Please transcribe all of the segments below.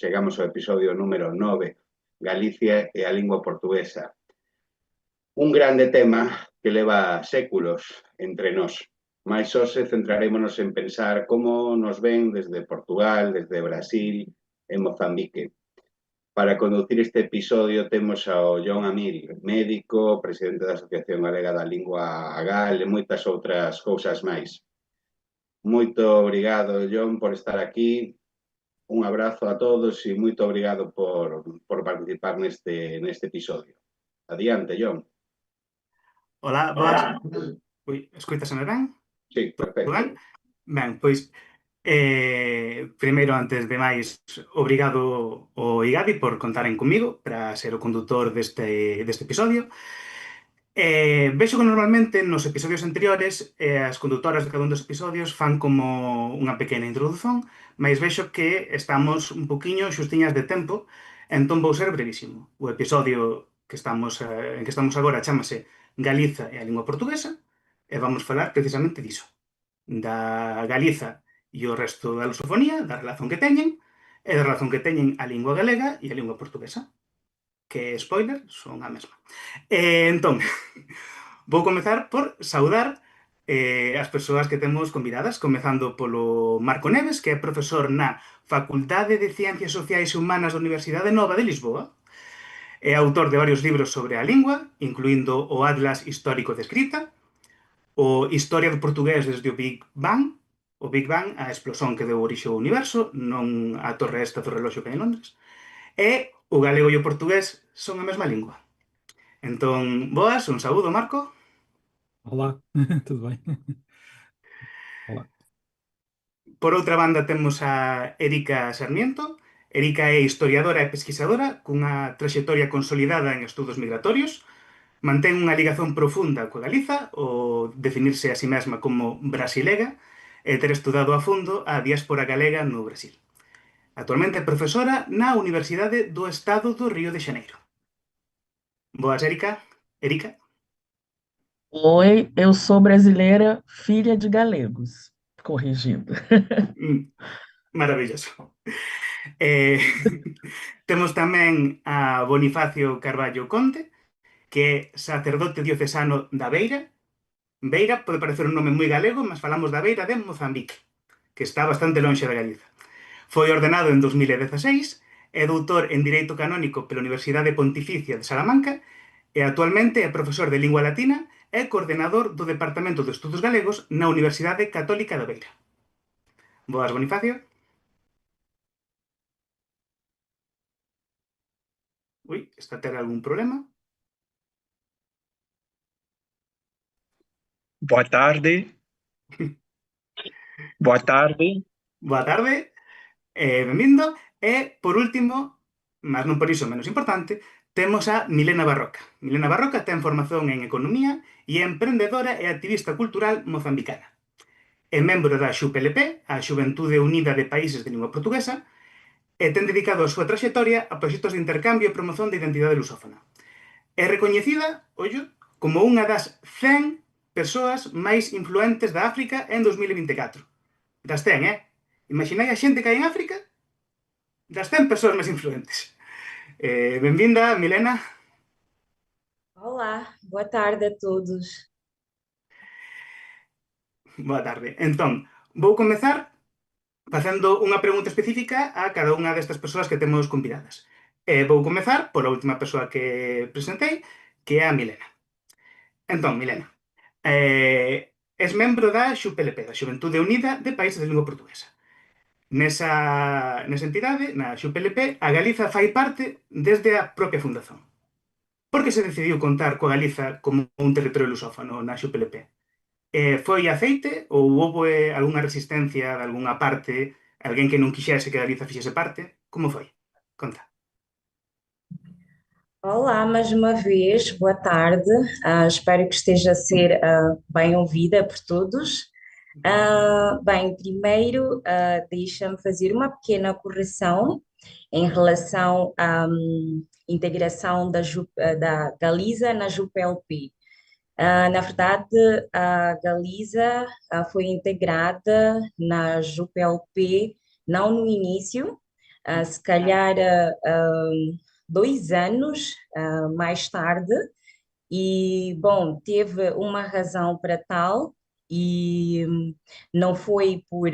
Chegamos ao episodio número 9, Galicia e a lingua portuguesa. Un grande tema que leva séculos entre nós. Mais hoxe centrarémonos en pensar como nos ven desde Portugal, desde Brasil e Mozambique. Para conducir este episodio temos ao John Amil, médico, presidente da Asociación Galega da Lingua Agal e moitas outras cousas máis. Moito obrigado, John, por estar aquí. Un abrazo a todos e moito obrigado por participar neste episodio. Adiante, John. Ola, boas. Escoitaseme ben? Sí, Todo perfecto. ben? Ben, pois, primeiro, antes de máis, obrigado ao IGADI por contaren comigo para ser o condutor deste episodio. Vexo que normalmente nos episodios anteriores as condutoras de cada un dos episodios fan como unha pequena introdución, mas vexo que estamos un poquinho xustiñas de tempo, entón vou ser brevísimo. O episodio en que estamos agora chámase Galiza e a lingua portuguesa e vamos falar precisamente diso, da Galiza e o resto da lusofonía, da relación que teñen e da relación que teñen a lingua galega e a lingua portuguesa, que, spoiler, son a mesma. Entón, vou comezar por saudar as persoas que temos convidadas, comezando polo Marco Neves, que é profesor na Facultade de Ciencias Sociais e Humanas da Universidade Nova de Lisboa. É autor de varios libros sobre a lingua, incluindo o Atlas Histórico de Escrita, o Historia do Portugués desde o Big Bang, a explosión que deu orixe ao universo, non a torre esta do reloxo que hai en Londres, e o galego e o portugués son a mesma lingua. Entón, boas, un saúdo, Marco. Olá, tudo bem? Olá. Por outra banda temos a Erika Sarmiento. Erika é historiadora e pesquisadora cunha traxectoria consolidada en estudos migratorios. Mantén unha ligazón profunda coa Galiza, o definirse a si mesma como brasilega e ter estudado a fondo a diáspora galega no Brasil. Actualmente é profesora na Universidade do Estado do Río de Xaneiro. Boas, Erika. Erika? Oi, eu sou brasileira, filha de galegos. Corrigindo. Maravilloso. Temos tamén a Bonifacio Carballo Conte, que é sacerdote diocesano da Beira. Beira pode parecer un nome moi galego, mas falamos da Beira de Mozambique, que está bastante lonxe da Galiza. Foi ordenado en 2016, é doutor en Direito Canónico pola Universidade Pontificia de Salamanca e actualmente é profesor de Lingua Latina e coordenador do Departamento de Estudos Galegos na Universidade Católica da Beira. Boas, Bonifacio. Ui, está a ter algún problema? Boa tarde. Boa tarde. Boa tarde, benvindo. E, por último, mas non por iso menos importante, temos a Milena Barroca. Milena Barroca ten formación en Economía e é emprendedora e activista cultural mozambicana. É membro da XUPLP, a Xuventude Unida de Países de Lingua Portuguesa, e ten dedicado a súa traxectoria a proxectos de intercambio e promoción da identidade lusófona. É recoñecida, ollo, como unha das 100 persoas máis influentes da África en 2024. Das 100, Imaginai a xente que hai en África, das 100 persoas máis influentes. Benvinda, Milena. Olá, boa tarde a todos. Boa tarde. Entón, vou comezar facendo unha pregunta específica a cada unha destas persoas que temos convidadas. Vou comezar pola última persoa que presentei, que é a Milena. Entón, Milena, és membro da XUPLP, da Xuventude Unida de Países de Lingua Portuguesa. Nesa entidade, na XUPLP, a Galiza fai parte desde a propia fundación. Por que se decidiu contar coa Galiza como un territorio lusófono na XUPLP? Foi aceite ou houve algunha resistencia de algunha parte, alguén que non quixese que Galiza fixese parte? Como foi? Conta. Olá, mais uma vez, boa tarde. Espero que esteja a ser bem ouvida por todos. Bem, primeiro, deixa-me fazer uma pequena correção em relação à integração da Galiza na JUPLP. Na verdade, a Galiza foi integrada na JUPLP não no início, se calhar 2 anos mais tarde, e, bom, teve uma razão para tal, e não foi por,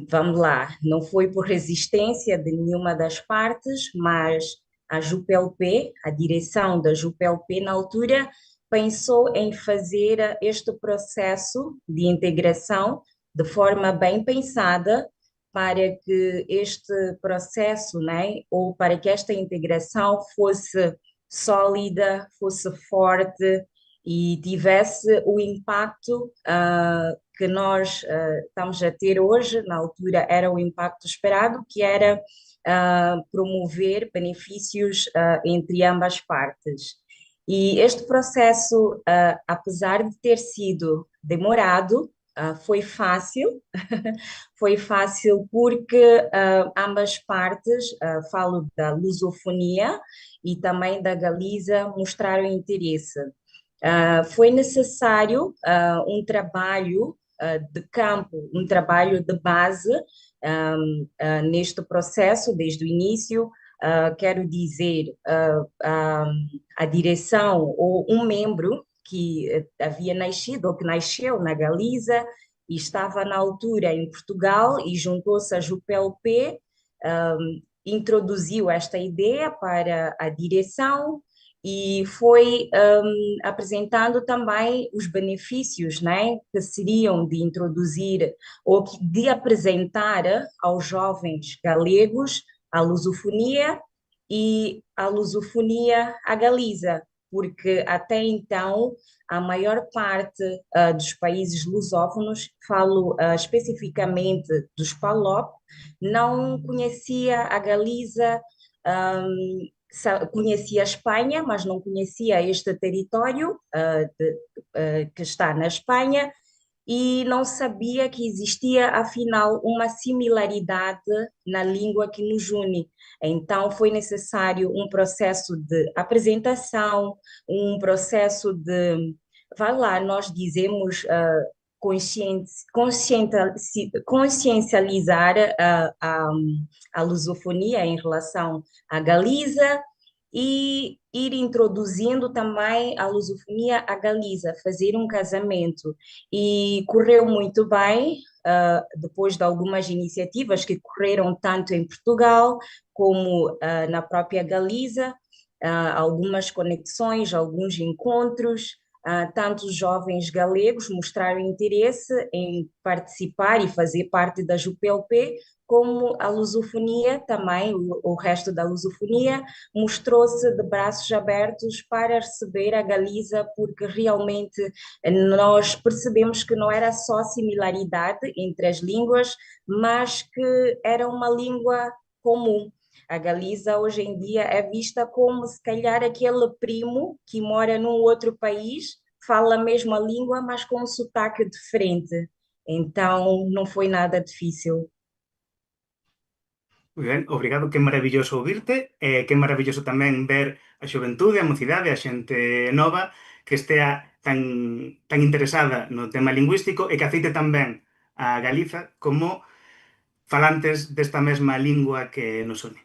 vamos lá, não foi por resistência de nenhuma das partes, mas a JUPLP, a direção da JUPLP na altura, pensou em fazer este processo de integração de forma bem pensada para que este processo, né, ou para que esta integração fosse sólida, fosse forte e tivesse o impacto que nós estamos a ter hoje. Na altura era o impacto esperado, que era promover benefícios entre ambas partes. E este processo, apesar de ter sido demorado, foi fácil. Foi fácil porque ambas partes, falo da lusofonia e também da Galiza, mostraram interesse. Foi necessário um trabalho de campo, um trabalho de base neste processo, desde o início. Quero dizer, a direção ou um membro que havia nascido ou que nasceu na Galiza e estava na altura em Portugal e juntou-se à JUPLP, introduziu esta ideia para a direção e foi apresentando também os benefícios, né, que seriam de introduzir ou de apresentar aos jovens galegos a lusofonia e a lusofonia à Galiza, porque até então a maior parte dos países lusófonos, falo especificamente dos PALOP, não conhecia a Galiza, conhecia a Espanha, mas não conhecia este território que está na Espanha e não sabia que existia, afinal, uma similaridade na língua que nos une. Então, foi necessário um processo de apresentação, um processo de, vai lá, nós dizemos, consciencializar a lusofonia em relação à Galiza e ir introduzindo também a lusofonia à Galiza, fazer um casamento. E correu muito bem, depois de algumas iniciativas que correram tanto em Portugal como na própria Galiza, algumas conexões, alguns encontros. Tantos jovens galegos mostraram interesse em participar e fazer parte da JUPLP, como a lusofonia também, o resto da lusofonia, mostrou-se de braços abertos para receber a Galiza, porque realmente nós percebemos que não era só similaridade entre as línguas, mas que era uma língua comum. A Galiza hoje em dia é vista como se calhar aquele primo que mora num outro país, fala a mesma língua, mas com um sotaque diferente. Então não foi nada difícil. Moi ben, obrigado, que maravilloso ouvirte, e que maravilloso tamén ver a xuventude, a mocidade, a xente nova que estea tan interesada no tema lingüístico e que aceite tamén a Galiza como falantes desta mesma lingua que nos une.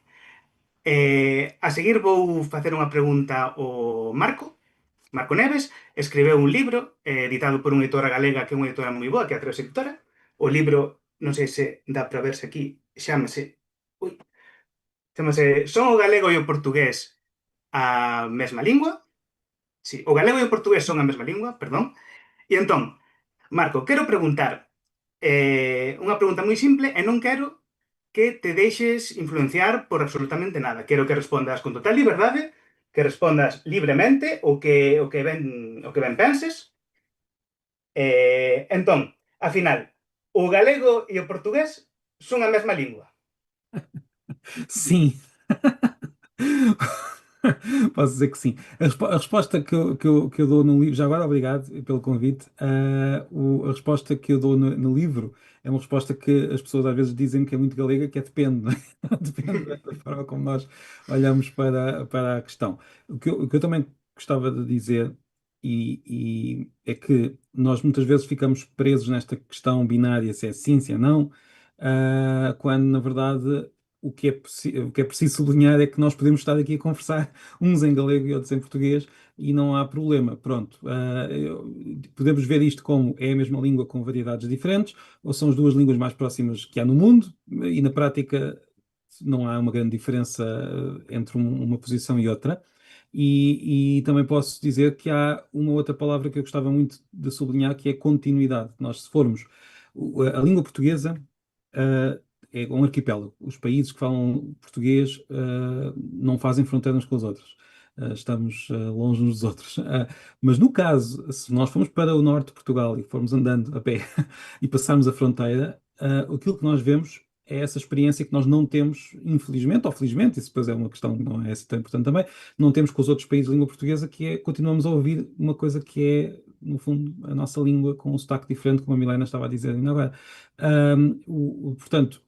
A seguir vou facer unha pregunta ao Marco. Marco Neves escribeu un libro editado por unha editora galega que é unha editora moi boa, que é a Tres Editora. O libro, non sei se dá para verse aquí, chámase Son o galego e o portugués a mesma lingua? Sí, o galego e o portugués son a mesma lingua, perdón. E entón, Marco, quero preguntar unha pregunta moi simple e non quero que te deixes influenciar por absolutamente nada. Quero que respondas con total liberdade, que respondas libremente o que ben penses. Entón, ao final, o galego e o portugués son a mesma lingua. Sim. Posso dizer que sim. A resposta que eu dou no livro, já agora obrigado pelo convite. A resposta que eu dou no livro é uma resposta que as pessoas às vezes dizem que é muito galega, que é depende, não é? Depende da forma como nós olhamos para a questão. O que eu também gostava de dizer é que nós muitas vezes ficamos presos nesta questão binária, se é sim, se é não. quando, na verdade, o que é preciso sublinhar é que nós podemos estar aqui a conversar uns em galego e outros em português e não há problema. Pronto, podemos ver isto como é a mesma língua com variedades diferentes, ou são as duas línguas mais próximas que há no mundo, e na prática não há uma grande diferença entre uma posição e outra. E também posso dizer que há uma outra palavra que eu gostava muito de sublinhar, que é continuidade. Nós, se formos, a língua portuguesa, é um arquipélago. Os países que falam português, não fazem fronteira uns com os outros. Estamos, longe uns dos outros. Mas no caso, se nós formos para o norte de Portugal e formos andando a pé e passarmos a fronteira, aquilo que nós vemos é essa experiência que nós não temos, infelizmente ou felizmente, isso depois é uma questão que não é assim tão importante também, não temos com os outros países de língua portuguesa, que é, continuamos a ouvir uma coisa que é, no fundo, a nossa língua com um sotaque diferente, como a Milena estava a dizer ainda agora. Portanto,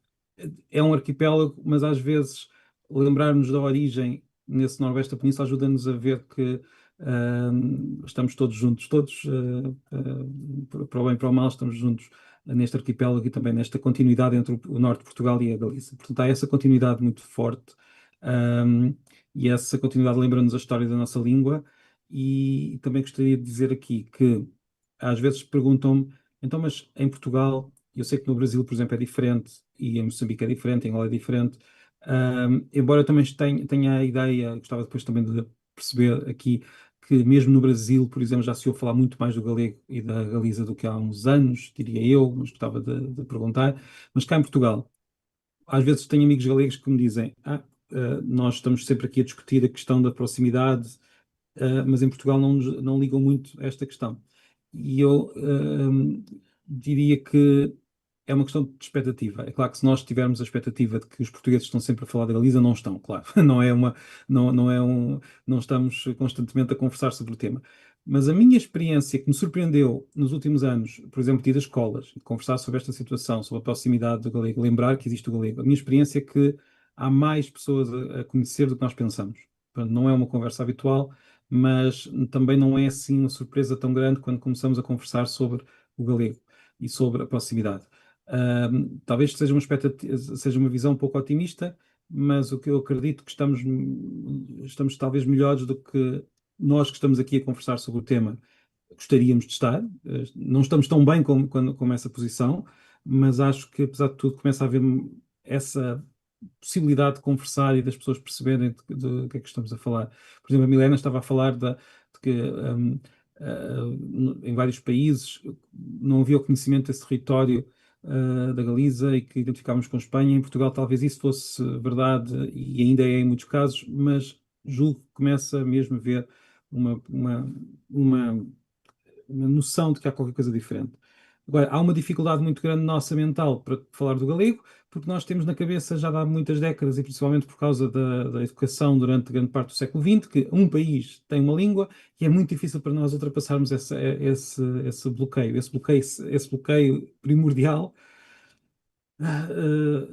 é um arquipélago, mas às vezes lembrar-nos da origem nesse noroeste da península ajuda-nos a ver que estamos todos juntos, todos, para o bem e para o mal, estamos juntos neste arquipélago e também nesta continuidade entre o norte de Portugal e a Galícia. Portanto, há essa continuidade muito forte, e essa continuidade lembra-nos a história da nossa língua. E também gostaria de dizer aqui que às vezes perguntam-me, então, mas em Portugal, eu sei que no Brasil, por exemplo, é diferente, e em Moçambique é diferente, em Angola é diferente, embora eu também tenha a ideia, gostava depois também de perceber aqui, que mesmo no Brasil, por exemplo, já se ouve falar muito mais do galego e da Galiza do que há uns anos, diria eu, mas gostava de perguntar. Mas cá em Portugal, às vezes tenho amigos galegos que me dizem, nós estamos sempre aqui a discutir a questão da proximidade, mas em Portugal não ligam muito a esta questão. E eu diria que é uma questão de expectativa. É claro que se nós tivermos a expectativa de que os portugueses estão sempre a falar da Galiza, não estão, claro. Não estamos constantemente a conversar sobre o tema. Mas a minha experiência que me surpreendeu nos últimos anos, por exemplo, de ir às escolas, de conversar sobre esta situação, sobre a proximidade do galego, lembrar que existe o galego, a minha experiência é que há mais pessoas a conhecer do que nós pensamos. Portanto, não é uma conversa habitual, mas também não é assim uma surpresa tão grande quando começamos a conversar sobre o galego e sobre a proximidade. Talvez seja uma visão um pouco otimista, mas o que eu acredito que estamos talvez melhores do que nós que estamos aqui a conversar sobre o tema gostaríamos de estar. Não estamos tão bem como essa posição, mas acho que, apesar de tudo, começa a haver essa possibilidade de conversar e das pessoas perceberem do que é que estamos a falar. Por exemplo, a Milena estava a falar de que em vários países não havia o conhecimento desse território da Galiza e que identificávamos com Espanha. Em Portugal talvez isso fosse verdade e ainda é em muitos casos, mas julgo que começa mesmo a haver uma noção de que há qualquer coisa diferente. Agora, há uma dificuldade muito grande nossa mental para falar do galego, porque nós temos na cabeça já há muitas décadas, e principalmente por causa da educação durante grande parte do século XX, que um país tem uma língua e é muito difícil para nós ultrapassarmos esse bloqueio. Esse bloqueio primordial,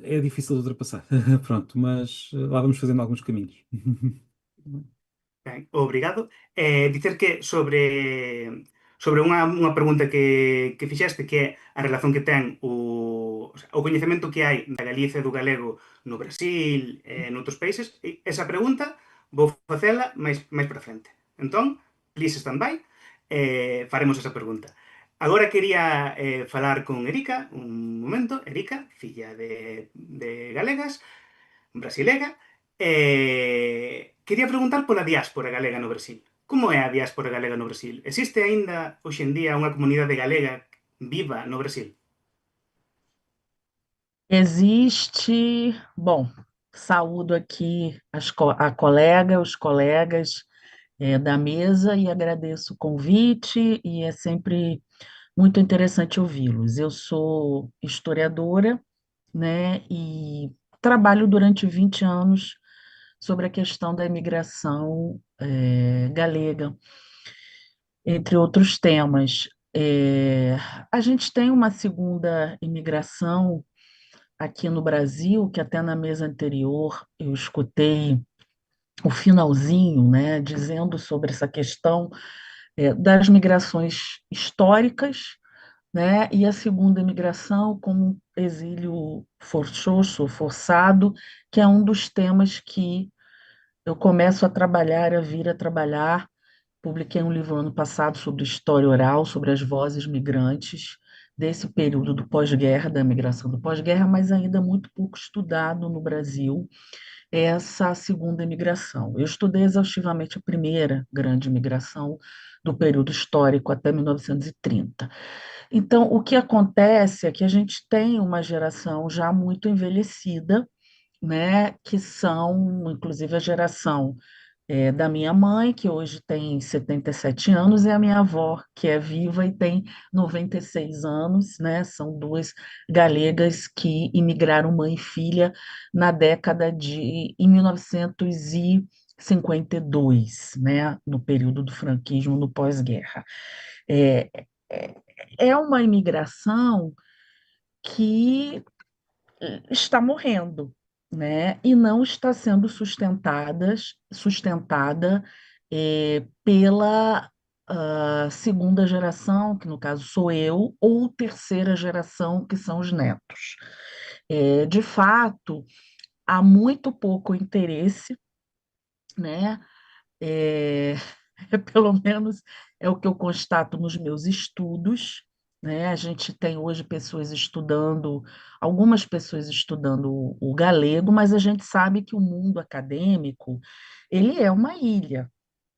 é difícil de ultrapassar. Pronto, mas lá vamos fazendo alguns caminhos. Ben, obrigado. Dicer que sobre unha pregunta que fixeste, que é a relación que ten o coñecemento que hai da Galiza e do galego no Brasil e noutros países, esa pregunta vou facela máis para frente. Entón, please stand by, faremos esa pregunta. Agora quería falar con Erika, un momento. Erika, filla de galegas, brasilega. Quería preguntar pola diáspora galega no Brasil. Como é a diáspora galega no Brasil? Existe aínda hoxe en día unha comunidade galega viva no Brasil? Existe, bom, saúdo aqui a colega, os colegas da mesa e agradeço o convite e é sempre muito interessante ouvi-los. Eu sou historiadora, né, e trabalho durante 20 anos sobre a questão da imigração galega, entre outros temas. A gente tem uma segunda imigração aqui no Brasil, que até na mesa anterior eu escutei o finalzinho, né, dizendo sobre essa questão das migrações históricas, né, e a segunda imigração como exílio forçoso, forçado, que é um dos temas que eu começo a trabalhar, a vir a trabalhar. Publiquei um livro ano passado sobre história oral, sobre as vozes migrantes desse período do pós-guerra, da migração do pós-guerra, mas ainda muito pouco estudado no Brasil, essa segunda imigração. Eu estudei exaustivamente a primeira grande imigração do período histórico até 1930. Então, o que acontece é que a gente tem uma geração já muito envelhecida, né, que são, inclusive, a geração da minha mãe, que hoje tem 77 anos, e a minha avó, que é viva e tem 96 anos, né? São duas galegas que imigraram mãe e filha na década de em 1952, né? No período do franquismo, no pós-guerra. É, é é uma imigração que está morrendo, né? E não está sendo sustentada pela segunda geração, que no caso sou eu, ou terceira geração, que são os netos. De fato, há muito pouco interesse, né? É, pelo menos é o que eu constato nos meus estudos, né? A gente tem hoje pessoas estudando, algumas pessoas estudando o galego, mas a gente sabe que o mundo acadêmico, ele é uma ilha,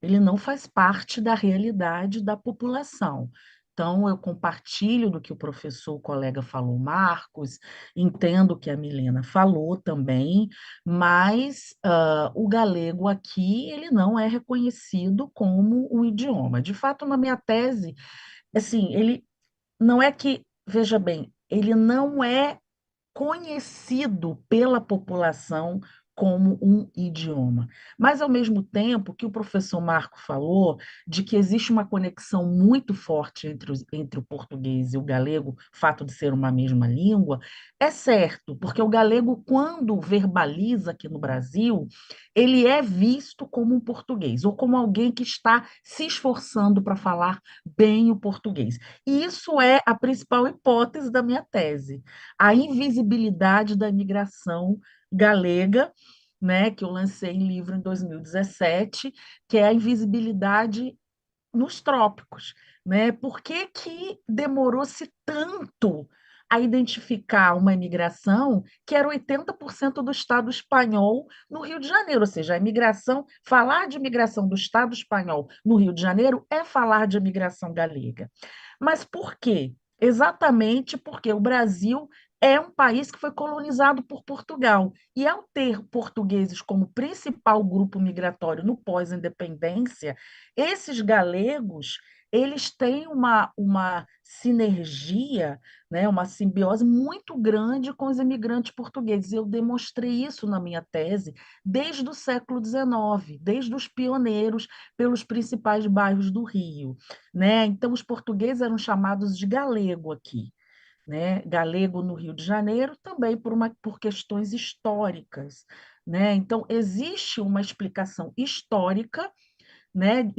ele não faz parte da realidade da população. Então, eu compartilho do que o professor, o colega falou, Marcos, entendo o que a Milena falou também, mas o galego aqui, ele não é reconhecido como um idioma. De fato, na minha tese, assim, ele não é que, veja bem, ele não é conhecido pela população como um idioma. Mas, ao mesmo tempo que o professor Marco falou de que existe uma conexão muito forte entre o português e o galego, o fato de ser uma mesma língua, é certo, porque o galego, quando verbaliza aqui no Brasil, ele é visto como um português, ou como alguém que está se esforçando para falar bem o português. E isso é a principal hipótese da minha tese, a invisibilidade da imigração galega, né, que eu lancei em livro em 2017, que é a invisibilidade nos trópicos, né? Por que que demorou-se tanto a identificar uma imigração que era 80% do Estado espanhol no Rio de Janeiro, ou seja, a imigração, falar de imigração do Estado espanhol no Rio de Janeiro é falar de imigração galega. Mas por quê? Exatamente porque o Brasil é um país que foi colonizado por Portugal. E ao ter portugueses como principal grupo migratório no pós-independência, esses galegos, eles têm uma sinergia, né, uma simbiose muito grande com os imigrantes portugueses. Eu demonstrei isso na minha tese desde o século XIX, desde os pioneiros pelos principais bairros do Rio, né? Então, os portugueses eram chamados de galego aqui, né? Galego no Rio de Janeiro também por questões históricas, né? Então, existe uma explicação histórica, né,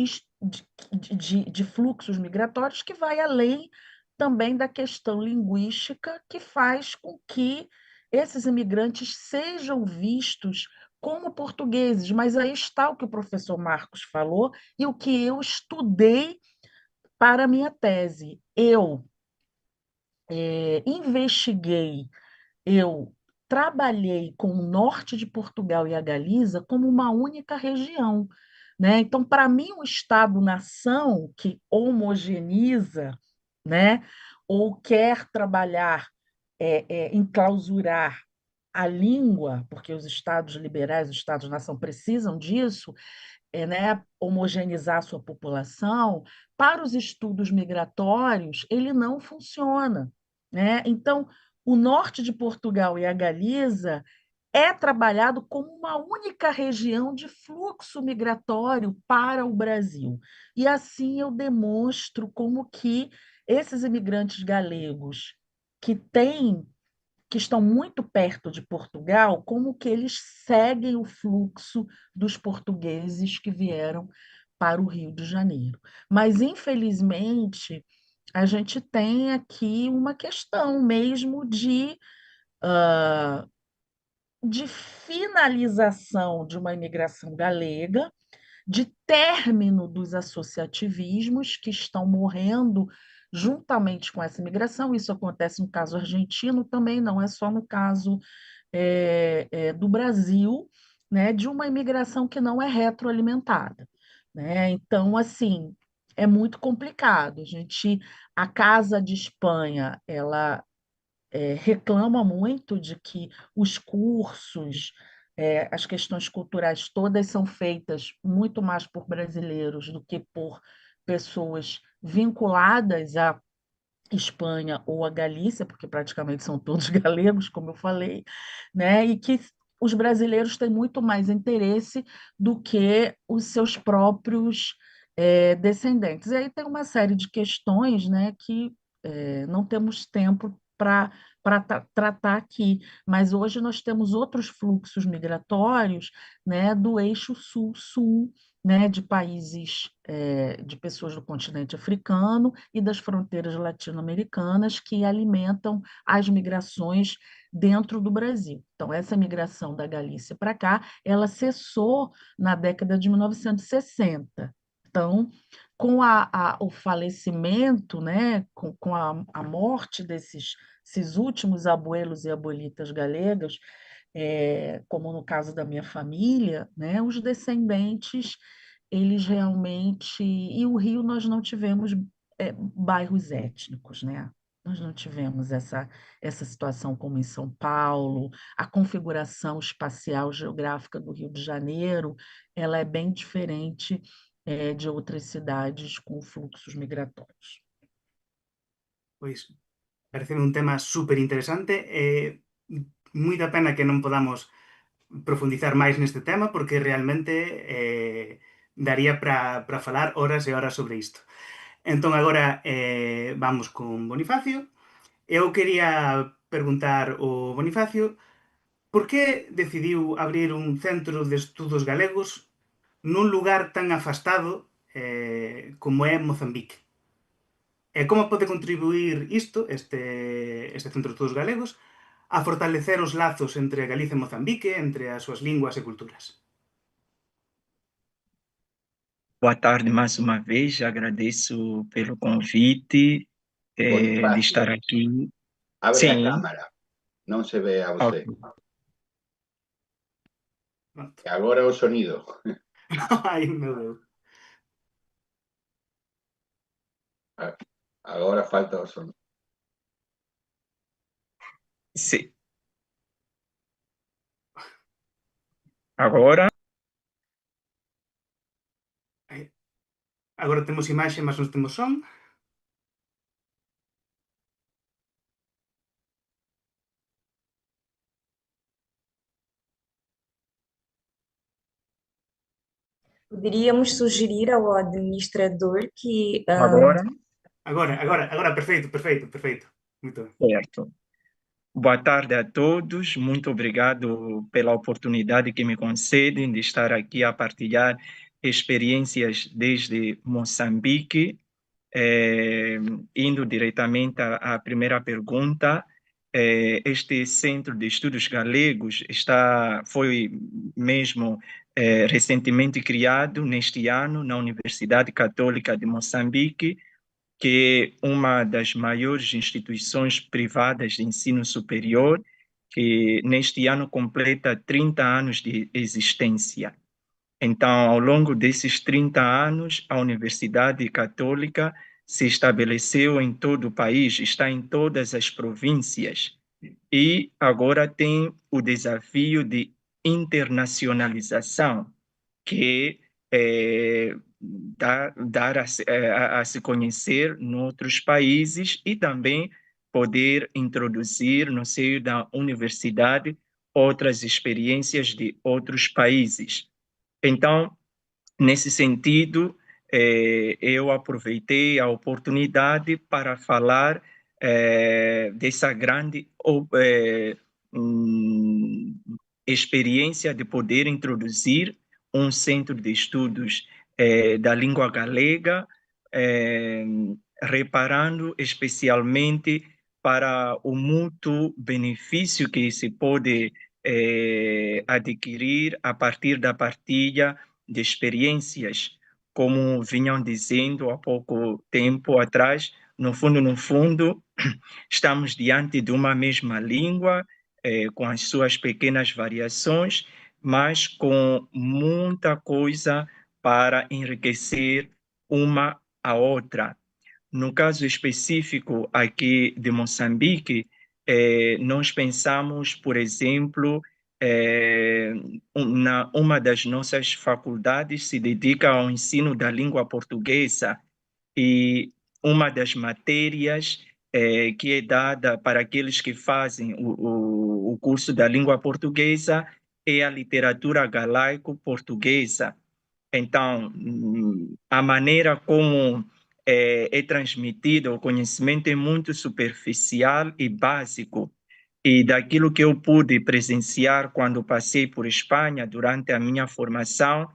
de fluxos migratórios que vai além também da questão linguística, que faz com que esses imigrantes sejam vistos como portugueses. Mas aí está o que o professor Marcos falou e o que eu estudei para a minha tese. Eu investiguei, eu trabalhei com o norte de Portugal e a Galiza como uma única região, né? Então, para mim, um Estado-nação que homogeneiza, né, ou quer trabalhar, enclausurar a língua, porque os Estados liberais, os Estados-nação precisam disso, né, homogeneizar a sua população, para os estudos migratórios, ele não funciona, né? Então, o norte de Portugal e a Galiza é trabalhado como uma única região de fluxo migratório para o Brasil. E assim eu demonstro como que esses imigrantes galegos que têm que estão muito perto de Portugal, como que eles seguem o fluxo dos portugueses que vieram para o Rio de Janeiro. Mas, infelizmente, a gente tem aqui uma questão mesmo de finalização de uma imigração galega, de término dos associativismos que estão morrendo juntamente com essa imigração. Isso acontece no caso argentino também, não é só no caso do Brasil, né, de uma imigração que não é retroalimentada, né? Então, assim, é muito complicado. A Casa de Espanha, ela reclama muito de que os cursos, as questões culturais todas são feitas muito mais por brasileiros do que por pessoas vinculadas à Espanha ou a Galícia, porque praticamente são todos galegos, como eu falei, né? E que os brasileiros têm muito mais interesse do que os seus próprios descendentes. E aí tem uma série de questões, né, que não temos tempo para tratar aqui, mas hoje nós temos outros fluxos migratórios, né, do eixo sul-sul, né, de países, de pessoas do continente africano e das fronteiras latino-americanas que alimentam as migrações dentro do Brasil. Então, essa migração da Galícia para cá, ela cessou na década de 1960. Então, com o falecimento, né, com a morte desses últimos abuelos e abuelitas galegas, como no caso da minha família, né, os descendentes, eles realmente... E o Rio nós não tivemos bairros étnicos, né? Nós não tivemos essa situação como em São Paulo. A configuração espacial geográfica do Rio de Janeiro, ela é bem diferente de outras cidades com fluxos migratórios. Pois, parece un tema súper interesante e moita pena que non podamos profundizar máis neste tema porque realmente daría para falar horas e horas sobre isto. Entón agora vamos con Bonifacio. Eu quería preguntar ao Bonifacio por que decidiu abrir un centro de estudos galegos nun lugar tan afastado como é Mozambique. E como pode contribuir isto, este Centro de Estudos Galegos, a fortalecer os lazos entre Galicia e Mozambique, entre as súas linguas e culturas? Boa tarde mais uma vez, agradeço pelo convite de Bonifácio, estar aqui. abre a Sim, cámara, non se ve a ok. você. Pronto. E agora o sonido. Ai, meu Deus. Agora falta o sonido. Sim. Agora, Agora temos imaxe, mas non temos son. Poderíamos sugerir ao administrador que agora, Agora, perfeito, perfeito, perfeito. Muito bem. certo. Boa tarde a todos, muito obrigado pela oportunidade que me concedem de estar aqui a partilhar experiências desde Moçambique. Indo diretamente à primeira pergunta, este Centro de Estudos Galegos foi mesmo recentemente criado neste ano na Universidade Católica de Moçambique, que é uma das maiores instituições privadas de ensino superior, que neste ano completa 30 anos de existência. Então, ao longo desses 30 anos, a Universidade Católica se estabeleceu em todo o país, está em todas as províncias e agora tem o desafio de internacionalização, que é dar a se conhecer em outros países e também poder introduzir no seio da universidade outras experiências de outros países. Então, nesse sentido, eu aproveitei a oportunidade para falar dessa grande experiência de poder introduzir um centro de estudos da língua galega reparando especialmente para o mútuo benefício que se pode adquirir a partir da partilha de experiências. Como vinham dizendo há pouco tempo atrás, no fundo, estamos diante de uma mesma língua, com as suas pequenas variações, mas com muita coisa para enriquecer uma a outra. No caso específico aqui de Moçambique, nós pensamos, por exemplo, uma das nossas faculdades se dedica ao ensino da língua portuguesa e uma das matérias que é dada para aqueles que fazem o curso da língua portuguesa é a literatura galaico-portuguesa. Então, a maneira como é transmitido o conhecimento é muito superficial e básico. E daquilo que eu pude presenciar quando passei por Espanha durante a minha formação,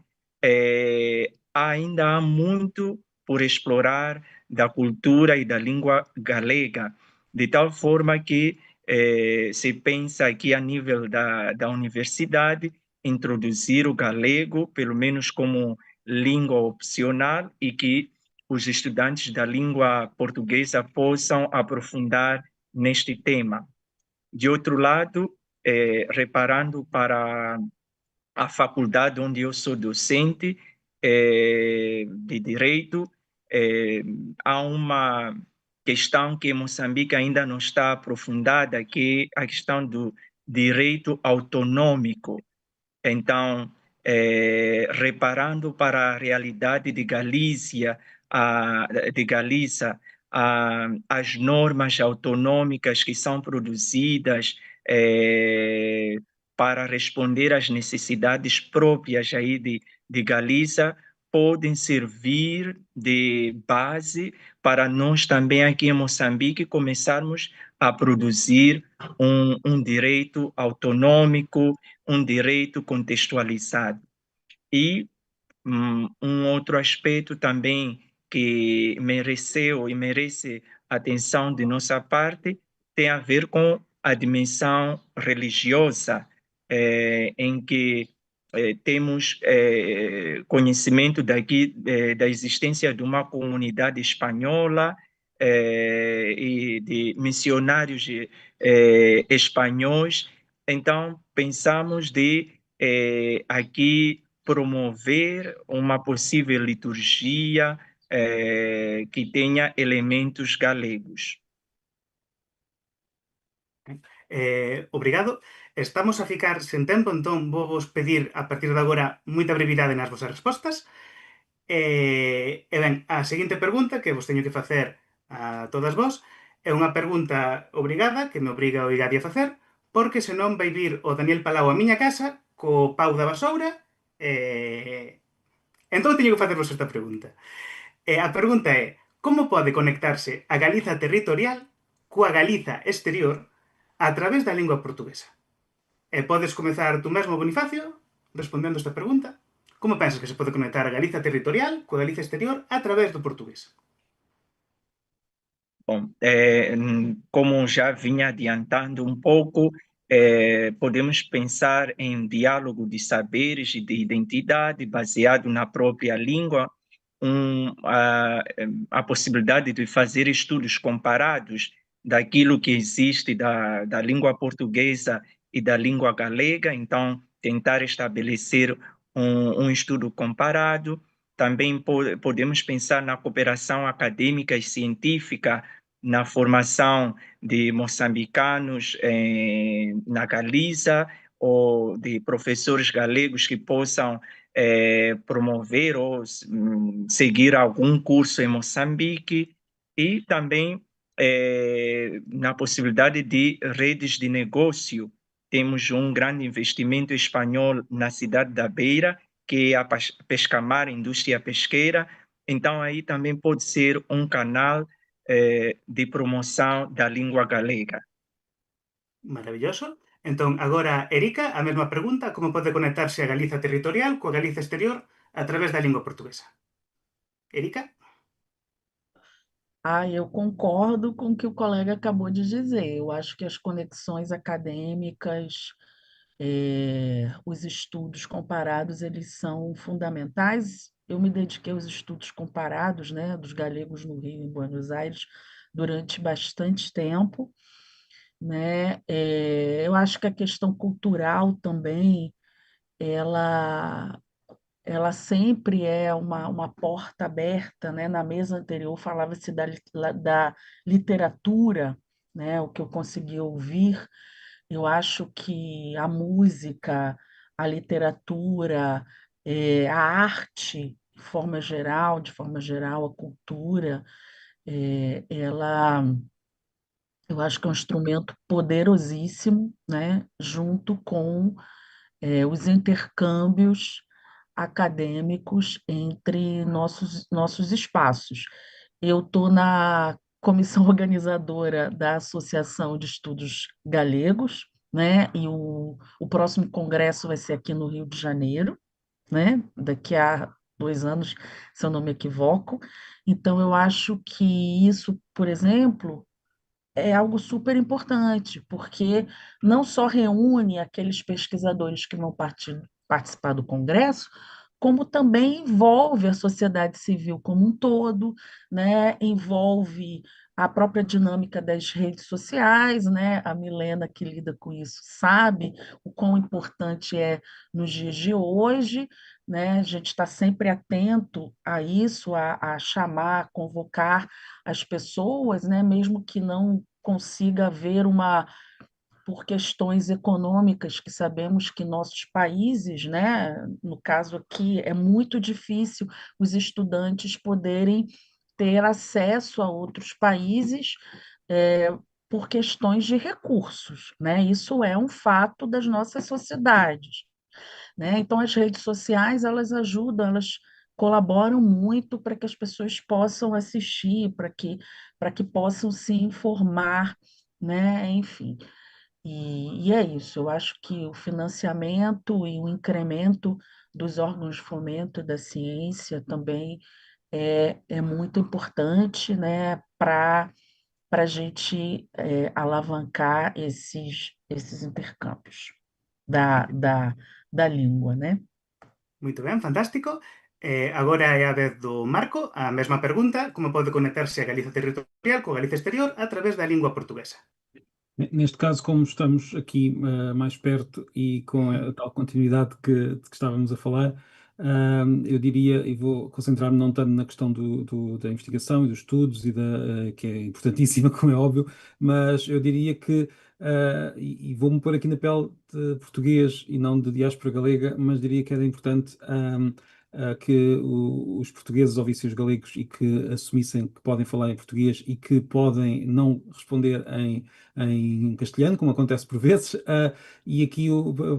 ainda há muito por explorar da cultura e da língua galega, de tal forma que se pensa aqui a nível da universidade introduzir o galego, pelo menos como língua opcional, e que os estudantes da língua portuguesa possam aprofundar neste tema. De outro lado, reparando para a faculdade onde eu sou docente de Direito, há uma questão que em Moçambique ainda não está aprofundada, que é a questão do direito autonômico. Então, reparando para a realidade de Galícia, as normas autonômicas que são produzidas para responder às necessidades próprias aí de Galiza, podem servir de base para nós também aqui em Moçambique começarmos a produzir um direito autonômico, um direito contextualizado. E um outro aspecto também que mereceu e merece atenção de nossa parte tem a ver com a dimensão religiosa, em que temos conhecimento daqui da existência de uma comunidade espanhola e de missionários espanhóis. Então, pensamos de aqui promover uma possível liturgia que tenha elementos galegos. Obrigado. Estamos a ficar sen tempo, entón vou vos pedir a partir de agora moita brevidade nas vosas respostas. E ben, a seguinte pregunta que vos teño que facer a todas vos é unha pregunta obrigada que me obriga o Igabi a facer, porque senón vai vir o Daniel Palau a miña casa co pau da basoura entón teño que facervos esta pregunta. A pregunta é: como pode conectarse a Galiza territorial coa Galiza exterior a través da lingua portuguesa? Podes comezar tú mesmo, Bonifacio, respondendo esta pregunta. Como pensas que se pode conectar a Galiza territorial coa Galiza exterior a través do portugués? Bom, como já vinha adiantando um pouco, podemos pensar em diálogo de saberes e de identidade baseado na própria língua, a possibilidade de fazer estudos comparados daquilo que existe da língua portuguesa e da língua galega, então tentar estabelecer um estudo comparado. Também podemos pensar na cooperação acadêmica e científica, na formação de moçambicanos na Galiza, ou de professores galegos que possam promover ou seguir algum curso em Moçambique, e também na possibilidade de redes de negócio. Temos um grande investimento espanhol na cidade da Beira, que é a Pescamar, indústria pesqueira. Então, aí também pode ser um canal de promoção da língua galega. Maravilloso. Entón, agora, Erika, a mesma pregunta: como pode conectarse a Galiza territorial coa Galiza exterior a través da lingua portuguesa? Erika? Eu concordo com o que o colega acabou de dizer. Eu acho que as conexões acadêmicas, os estudos comparados, eles são fundamentais. Eu me dediquei aos estudos comparados, né, dos galegos no Rio e em Buenos Aires durante bastante tempo, né? Eu acho que a questão cultural também, ela ela sempre é uma porta aberta, né? Na mesa anterior falava-se da literatura, né? O que eu consegui ouvir, eu acho que a música, a literatura, a arte, de forma geral, a cultura, ela, eu acho que é um instrumento poderosíssimo, né? Junto com os intercâmbios acadêmicos entre nossos espaços. Eu estou na comissão organizadora da Associação de Estudos Galegos, né? E o próximo congresso vai ser aqui no Rio de Janeiro, né? Daqui a 2 anos, se eu não me equivoco. Então, eu acho que isso, por exemplo, é algo super importante, porque não só reúne aqueles pesquisadores que vão participar do congresso, como também envolve a sociedade civil como um todo, né? Envolve a própria dinâmica das redes sociais, né? A Milena, que lida com isso, sabe o quão importante é nos dias de hoje, né? A gente está sempre atento a isso, a chamar, a convocar as pessoas, né, mesmo que não consiga haver por questões econômicas, que sabemos que nossos países, né, no caso aqui, é muito difícil os estudantes poderem ter acesso a outros países, por questões de recursos, né? Isso é um fato das nossas sociedades, né? Então, as redes sociais, elas ajudam, elas colaboram muito para que as pessoas possam assistir, para que possam se informar, né? Enfim, e é isso. Eu acho que o financiamento e o incremento dos órgãos de fomento da ciência também é muito importante, né? Para a gente alavancar esses intercâmbios da língua, né? Moito ben, fantástico. Agora é a vez do Marco, a mesma pregunta, como pode conectarse a Galiza territorial co Galiza exterior a través da lingua portuguesa? Neste caso, como estamos aqui mais perto e com a tal continuidade de que estávamos a falar, eu diria, e vou concentrar-me não tanto na questão da investigação e dos estudos, que é importantíssima, como é óbvio, mas eu diria que, e vou-me pôr aqui na pele de português e não de diáspora galega, mas diria que era importante que os portugueses ouvissem os galegos e que assumissem que podem falar em português e que podem não responder em castelhano, como acontece por vezes, e aqui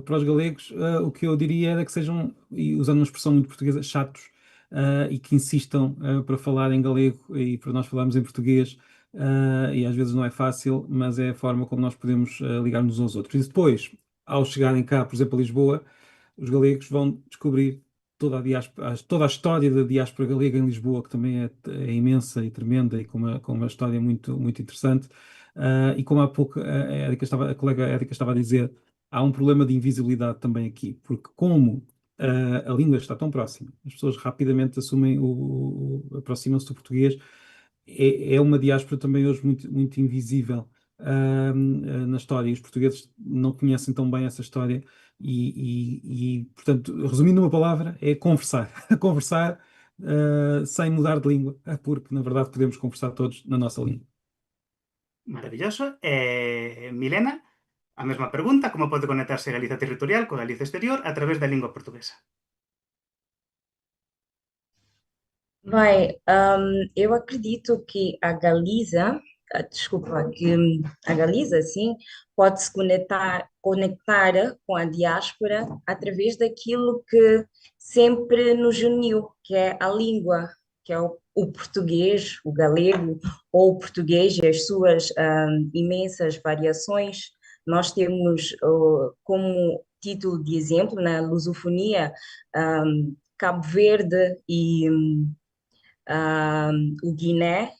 para os galegos o que eu diria era que sejam, e usando uma expressão muito portuguesa, chatos, e que insistam para falar em galego e para nós falarmos em português, e às vezes não é fácil, mas é a forma como nós podemos ligar-nos uns aos outros. E depois, ao chegarem cá, por exemplo, a Lisboa, os galegos vão descobrir toda a história da diáspora galega em Lisboa, que também é imensa e tremenda e com uma história muito, muito interessante. E como há pouco a colega Érica estava a dizer, há um problema de invisibilidade também aqui, porque como a língua está tão próxima, as pessoas rapidamente assumem aproximam-se do português, é uma diáspora também hoje muito, muito invisível na história, e os portugueses não conhecem tão bem essa história portanto, resumindo uma palavra, é conversar. Conversar sem mudar de língua, porque na verdade podemos conversar todos na nossa língua. Maravilloso. Milena, a mesma pregunta, como pode conectarse a Galiza territorial co Galiza exterior a través da lingua portuguesa? Bem, eu acredito que a Galiza, desculpa, que a Galiza, sim, pode se conectar com a diáspora através daquilo que sempre nos uniu, que é a língua, que é o português, o galego, ou o português e as suas imensas variações. Nós temos como título de exemplo na lusofonia Cabo Verde o Guiné,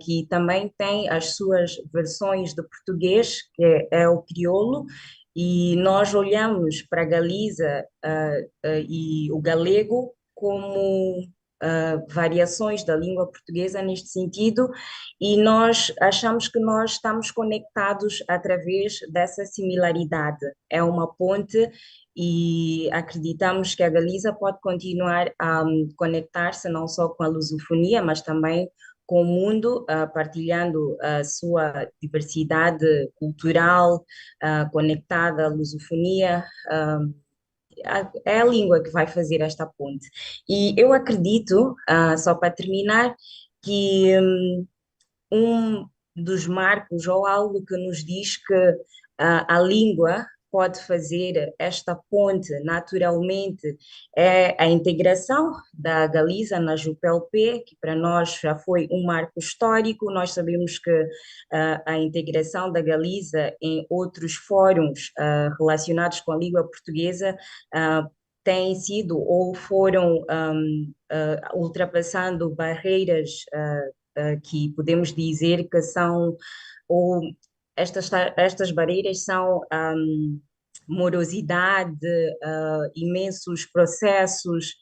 que também tem as suas versões de português, que é o crioulo, e nós olhamos para a Galiza e o galego como variações da língua portuguesa neste sentido, e nós achamos que nós estamos conectados através dessa similaridade. É uma ponte e acreditamos que a Galiza pode continuar a conectar-se não só com a lusofonia, mas também com o mundo, partilhando a sua diversidade cultural, conectada à lusofonia. É a língua que vai fazer esta ponte. E eu acredito, só para terminar, que um dos marcos ou algo que nos diz que a língua pode fazer esta ponte naturalmente é a integração da Galiza na JUPLP, que para nós já foi um marco histórico. Nós sabemos que a integração da Galiza em outros fóruns relacionados com a língua portuguesa têm sido ou foram ultrapassando barreiras que podemos dizer que são, ou estas barreiras são morosidade, imensos processos,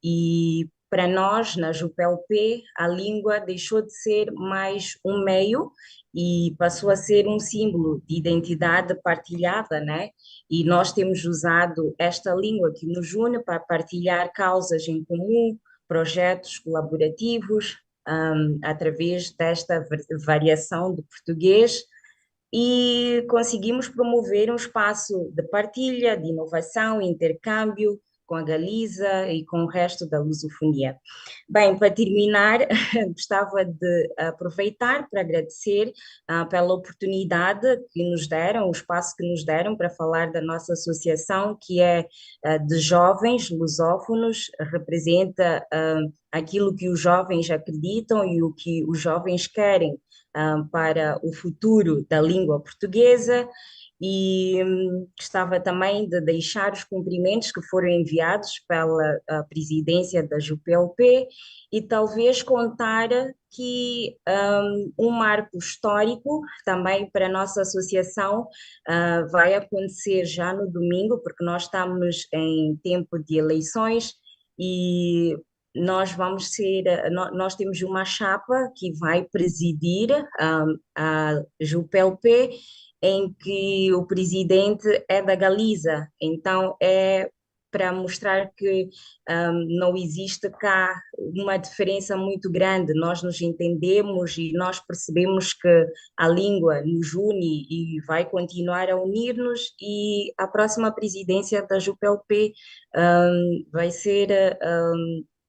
e para nós, na JUPLP, a língua deixou de ser mais um meio e passou a ser um símbolo de identidade partilhada, né? E nós temos usado esta língua que nos une para partilhar causas em comum, projetos colaborativos, através desta variação do português, e conseguimos promover um espaço de partilha, de inovação, intercâmbio com a Galiza e com o resto da lusofonia. Bem, para terminar, gostava de aproveitar para agradecer pela oportunidade que nos deram, o espaço que nos deram para falar da nossa associação, que é de jovens lusófonos, representa aquilo que os jovens acreditam e o que os jovens querem para o futuro da língua portuguesa. E gostava também de deixar os cumprimentos que foram enviados pela presidência da JUPLP e talvez contar que um marco histórico também para a nossa associação vai acontecer já no domingo, porque nós estamos em tempo de eleições e nós nós temos uma chapa que vai presidir a JUPLP, em que o presidente é da Galiza. Então, é para mostrar que não existe cá uma diferença muito grande. Nós nos entendemos e nós percebemos que a língua nos une e vai continuar a unir-nos, e a próxima presidência da JUPLP vai ser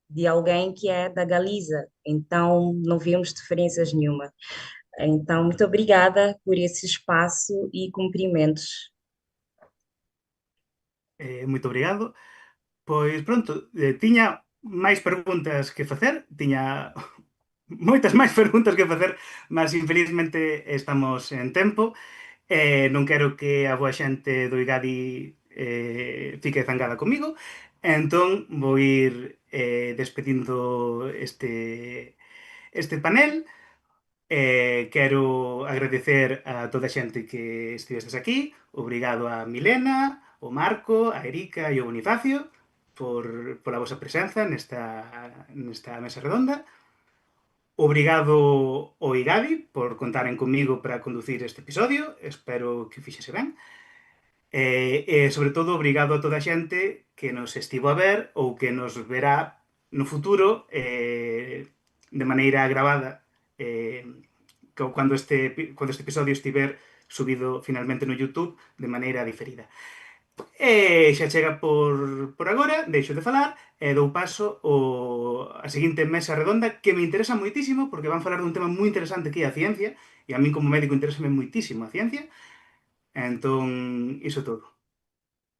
de alguém que é da Galiza. Então, não vemos diferenças nenhuma. Então, muito obrigada por esse espaço e cumprimentos. Moito obrigado. Pois pronto, tiña máis preguntas que facer, tiña moitas máis preguntas que facer, mas infelizmente estamos en tempo. Non quero que a boa xente do IGADI fique zangada comigo, entón vou ir despedindo este panel. Quero agradecer a toda a xente que estivestes aquí. Obrigado a Milena, o Marco, a Erika e o Bonifacio pola vosa presenza nesta mesa redonda. Obrigado ao IGADI por contaren comigo para conducir este episodio. Espero que o fixese ben. E, sobre todo, obrigado a toda a xente que nos estivo a ver ou que nos verá no futuro de maneira gravada cando este episodio estiver subido finalmente no YouTube de maneira diferida. E xa chega por agora, deixo de falar e dou paso a seguinte mesa redonda, que me interesa moitísimo porque van falar dun tema moi interesante que é a ciencia, e a min como médico interésame moitísimo a ciencia. Entón, iso todo.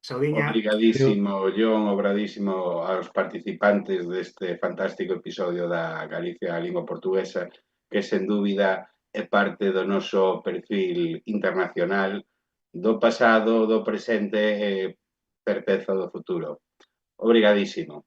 Saudiña. Obrigadísimo, John, obradísimo aos participantes deste fantástico episodio da Galicia a lingua portuguesa, que sen dúbida é parte do noso perfil internacional do pasado, do presente e perpeza do futuro. Obrigadísimo.